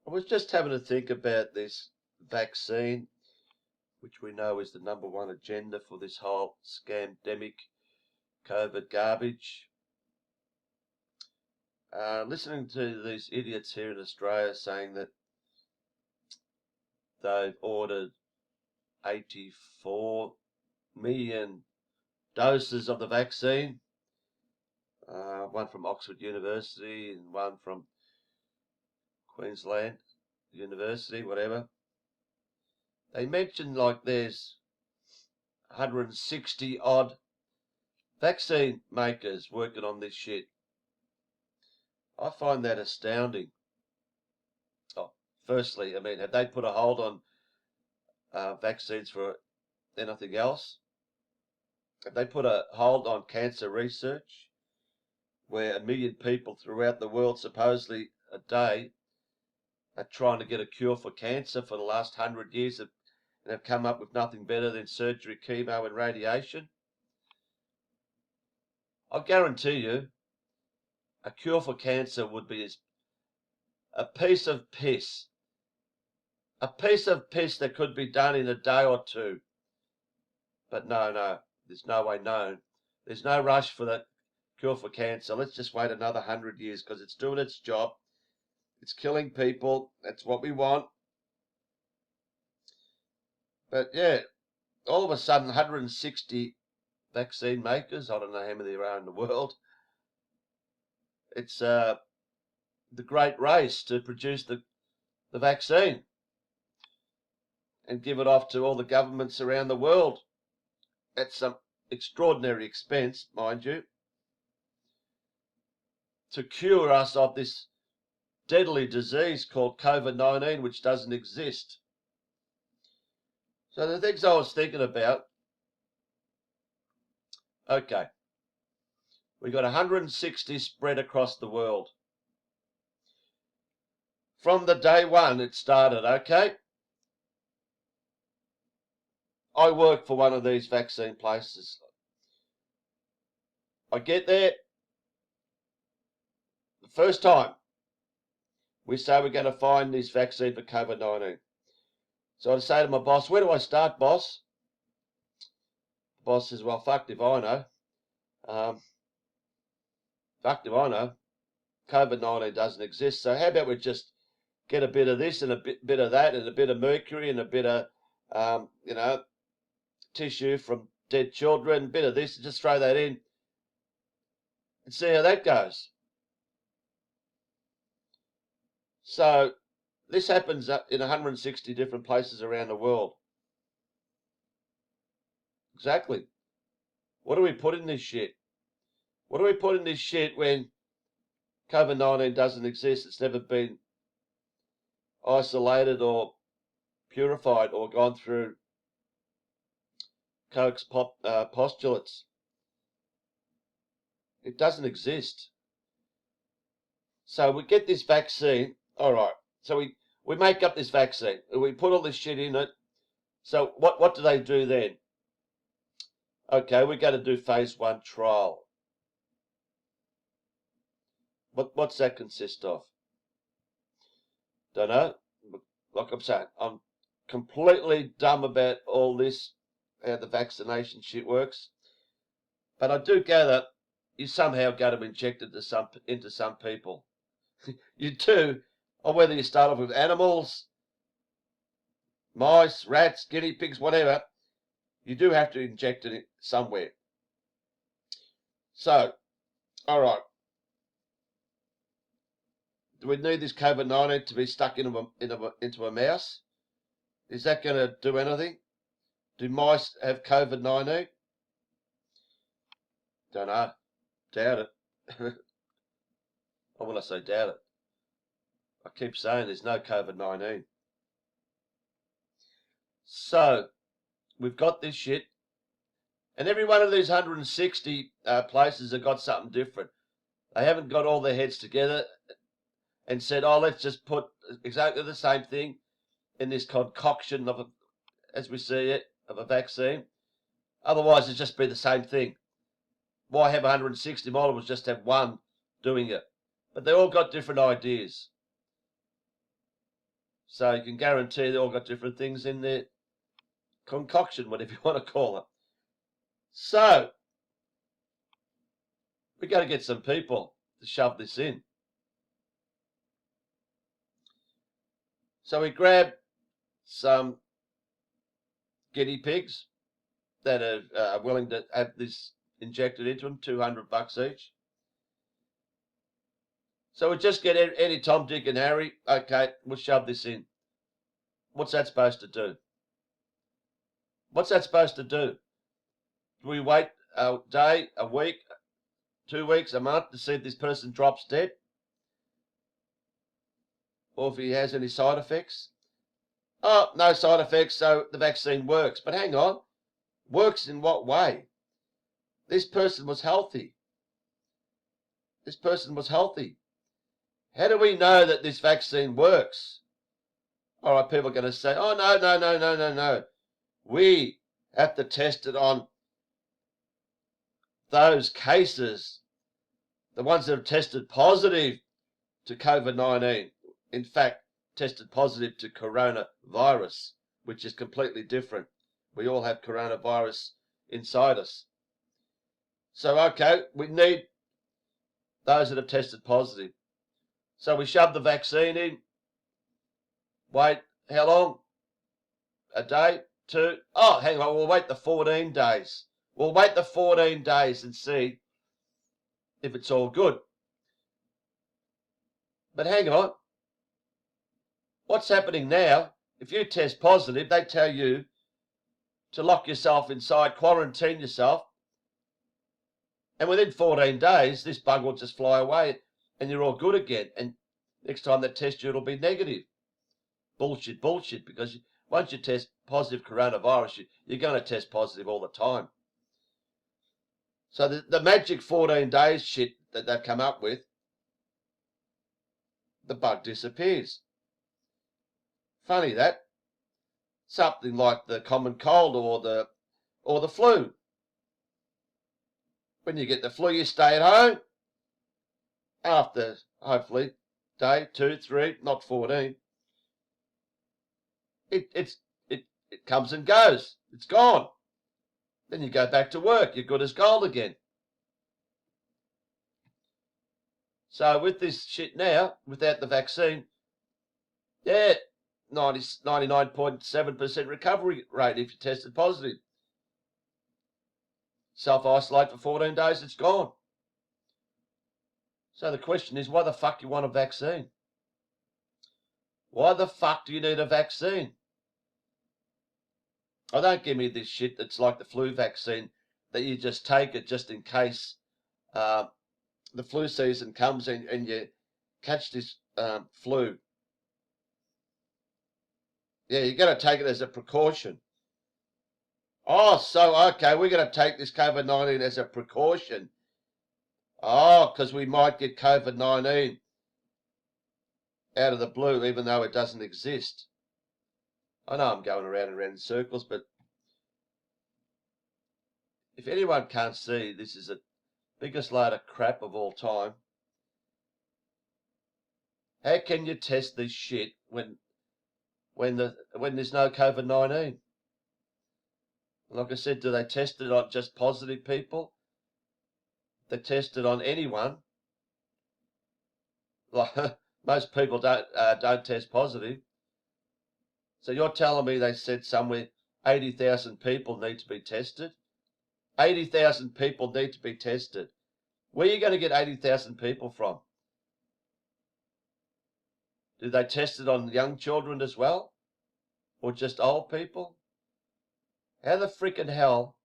I was just having to think about this vaccine, which we know is the #1 agenda for this whole scamdemic COVID garbage. Listening to these idiots here in Australia saying that they've ordered 84 million doses of the vaccine, one from Oxford University and one from Queensland University, whatever. They mentioned like there's 160 odd vaccine makers working on this shit. I find that astounding. Oh, firstly, I mean, have they put a hold on vaccines for anything else? Have they put a hold on cancer research, where 1 million people throughout the world supposedly a day are trying to get a cure for cancer for the last 100 years and have come up with nothing better than surgery, chemo and radiation? I guarantee you a cure for cancer would be a piece of piss. A piece of piss that could be done in a day or two. But no, there's no way known. There's no rush for that cure for cancer. Let's just wait another 100 years because it's doing its job. It's killing people. That's what we want. But yeah, all of a sudden 160 vaccine makers, I don't know how many there are in the world. It's the great race to produce the vaccine and give it off to all the governments around the world at some extraordinary expense, mind you, to cure us of this deadly disease called COVID-19, which doesn't exist. So the things I was thinking about, okay, we got 160 spread across the world. From the day one it started, okay? I work for one of these vaccine places. I get there, the first time we say we're going to find this vaccine for COVID-19. So I say to my boss, where do I start, boss? The boss says, well, fucked if I know. Fucked if I know. COVID-19 doesn't exist, so how about we just get a bit of this and a bit of that and a bit of mercury and a bit of, tissue from dead children, a bit of this, and just throw that in and see how that goes. So this happens in 160 different places around the world. Exactly. What do we put in this shit? What do we put in this shit when COVID-19 doesn't exist? It's never been isolated or purified or gone through Koch's postulates. It doesn't exist. So we get this vaccine. All right. So we make up this vaccine. We put all this shit in it. So what do they do then? Okay, we're going to do phase 1 trial. What's that consist of? Don't know. Like I'm saying, I'm completely dumb about all this, how the vaccination shit works. But I do gather you somehow got to inject it into some people. You do, or whether you start off with animals, mice, rats, guinea pigs, whatever, you do have to inject it somewhere. So, all right. Do we need this COVID-19 to be stuck into a mouse? Is that going to do anything? Do mice have COVID-19? Don't know. Doubt it. Or when I say doubt it, I keep saying there's no COVID-19. So, we've got this shit. And every one of these 160 places have got something different. They haven't got all their heads together and said, oh, let's just put exactly the same thing in this concoction of as we see it, of a vaccine. Otherwise, it'd just be the same thing. Why have 160 models? Just have one doing it. But they all got different ideas. So you can guarantee they all got different things in their concoction, whatever you want to call it. So we got to get some people to shove this in. So we grabbed some guinea pigs that are willing to have this injected into them, $200 each. So we just get any Tom, Dick and Harry. Okay, we'll shove this in. What's that supposed to do? What's that supposed to do? Do we wait a day, a week, 2 weeks, a month to see if this person drops dead? Or if he has any side effects? Oh, no side effects, so the vaccine works. But hang on. Works in what way? This person was healthy. This person was healthy. How do we know that this vaccine works? All right, people are going to say, oh, no. We have to test it on those cases, the ones that have tested positive to COVID-19. In fact, tested positive to coronavirus, which is completely different. We all have coronavirus inside us. So, okay, we need those that have tested positive. So we shove the vaccine in. Wait, how long? A day? 2? Oh, hang on, we'll wait the 14 days. We'll wait the 14 days and see if it's all good. But hang on. What's happening now? If you test positive, they tell you to lock yourself inside, quarantine yourself, and within 14 days, this bug will just fly away and you're all good again. And next time they test you, it'll be negative. Bullshit, because once you test positive coronavirus, you're going to test positive all the time. So the magic 14 days shit that they've come up with, the bug disappears. Funny that. Something like the common cold or the flu. When you get the flu, you stay at home. After, hopefully, day 2, 3, not 14. It comes and goes. It's gone. Then you go back to work. You're good as gold again. So with this shit now, without the vaccine, yeah, 99.7% recovery rate if you tested positive. Self-isolate for 14 days, it's gone. So the question is, why the fuck do you want a vaccine? Why the fuck do you need a vaccine? Oh, don't give me this shit that's like the flu vaccine, that you just take it just in case the flu season comes and you catch this flu. Yeah, you got to take it as a precaution. Oh, so, okay, we're going to take this COVID-19 as a precaution. Oh, because we might get COVID-19 out of the blue, even though it doesn't exist. I know I'm going around and around in circles, but if anyone can't see, this is the biggest load of crap of all time. How can you test this shit when there's no COVID-19? Like I said, do they test it on just positive people? They test it on anyone. Like, most people don't test positive. So you're telling me they said somewhere 80,000 people need to be tested? 80,000 people need to be tested. Where are you going to get 80,000 people from? Do they test it on young children as well? Or just old people? How the frickin' hell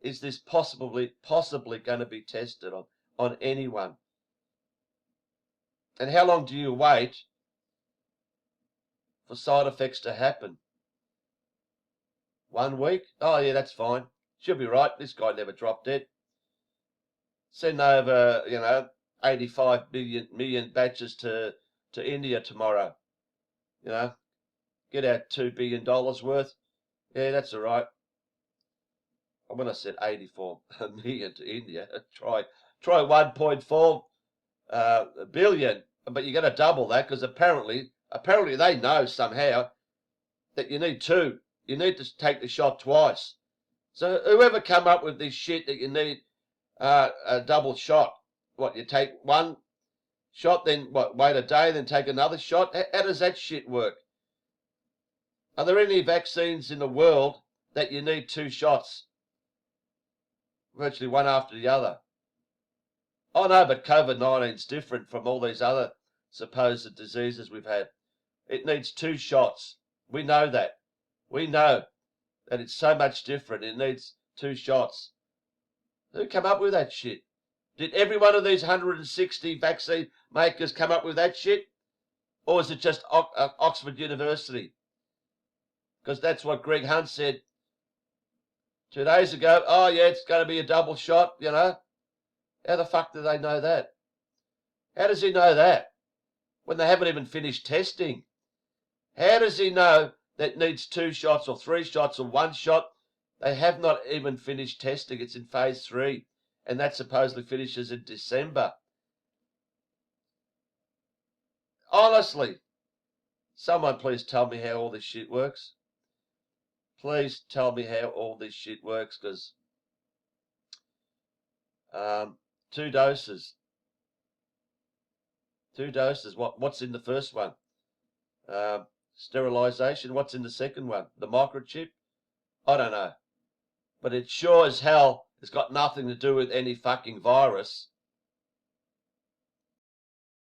is this possibly going to be tested on anyone? And how long do you wait for side effects to happen? 1 week? Oh, yeah, that's fine. She'll be right. This guy never dropped dead. Send over, 85 million batches to India tomorrow. Get out $2 billion worth. Yeah, that's all right. When I said 84 million to India, try 1.4 billion. But you got to double that, because apparently Apparently they know somehow that you need two. You need to take the shot twice. So whoever come up with this shit that you need a double shot, what, you take one shot, then what, wait a day, then take another shot? How does that shit work? Are there any vaccines in the world that you need two shots? Virtually one after the other. Oh no, but COVID-19 is different from all these other supposed diseases we've had. It needs two shots. We know that. We know that it's so much different. It needs two shots. Who came up with that shit? Did every one of these 160 vaccine makers come up with that shit? Or is it just Oxford University? Because that's what Greg Hunt said 2 days ago. Oh, yeah, it's going to be a double shot, you know. How the fuck do they know that? How does he know that when they haven't even finished testing? How does he know that needs two shots or three shots or one shot? They have not even finished testing. It's in phase 3, and that supposedly finishes in December. Honestly, someone please tell me how all this shit works. Please tell me how all this shit works, because 2 doses. 2 doses. What's in the first one? Sterilization. What's in the second one? The microchip? I don't know. But it sure as hell has got nothing to do with any fucking virus.